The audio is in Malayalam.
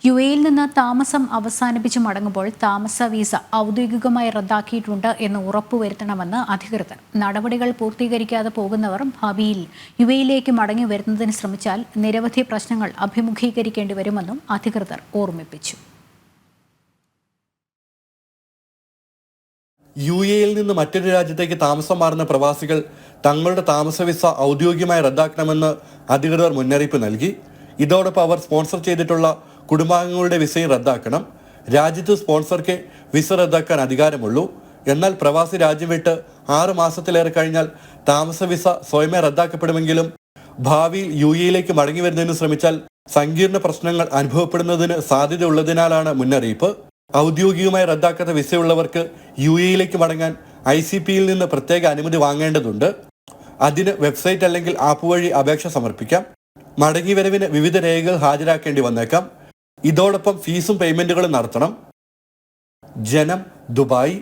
യുഎഇയിൽ നിന്ന് താമസം അവസാനിപ്പിച്ച് മടങ്ങുമ്പോൾ താമസ വിസ ഔദ്യോഗികമായി റദ്ദാക്കിയിട്ടുണ്ട് എന്ന് ഉറപ്പുവരുത്തണമെന്ന് അധികൃതർ. നടപടികൾ പൂർത്തീകരിക്കാതെ പോകുന്നവർ ഭാവിയിൽ യുഎഇയിലേക്ക് മടങ്ങി വരുന്നതിന് ശ്രമിച്ചാൽ നിരവധി പ്രശ്നങ്ങൾ അഭിമുഖീകരിക്കേണ്ടി വരുമെന്നും അധികൃതർ ഓർമ്മിപ്പിച്ചു. യുഎഇയിൽ നിന്ന് മറ്റൊരു രാജ്യത്തേക്ക് താമസം മാറുന്ന പ്രവാസികൾ തങ്ങളുടെ താമസ വിസ ഔദ്യോഗികമായി റദ്ദാക്കണമെന്ന് അധികൃതർ മുന്നറിയിപ്പ് നൽകി. ഇതോടൊപ്പം അവർ സ്പോൺസർ ചെയ്തിട്ടുള്ള കുടുംബാംഗങ്ങളുടെ വിസയും റദ്ദാക്കണം. രാജ്യത്ത് സ്പോൺസർക്ക് വിസ റദ്ദാക്കാൻ അധികാരമുള്ളൂ. എന്നാൽ പ്രവാസി രാജ്യം വിട്ട് 6 മാസത്തിലേറെ കഴിഞ്ഞാൽ താമസ വിസ സ്വയമേ റദ്ദാക്കപ്പെടുമെങ്കിലും ഭാവിയിൽ യുഎഇയിലേക്ക് മടങ്ങി വരുന്നതിന് ശ്രമിച്ചാൽ സങ്കീർണ പ്രശ്നങ്ങൾ അനുഭവപ്പെടുന്നതിന് സാധ്യതയുള്ളതിനാലാണ് മുന്നറിയിപ്പ്. ഔദ്യോഗികമായി റദ്ദാക്കാത്ത വിസയുള്ളവർക്ക് യുഎഇയിലേക്ക് മടങ്ങാൻ ICPയിൽ നിന്ന് പ്രത്യേക അനുമതി വാങ്ങേണ്ടതുണ്ട്. അതിന് വെബ്സൈറ്റ് അല്ലെങ്കിൽ ആപ്പ് വഴി അപേക്ഷ സമർപ്പിക്കാം. മടങ്ങിവരവിന് വിവിധ രേഖകൾ ഹാജരാക്കേണ്ടി വന്നേക്കാം. ഇതോടൊപ്പം ഫീസും പേയ്മെന്റുകളും നടത്തണം. ജനം, ദുബായ്.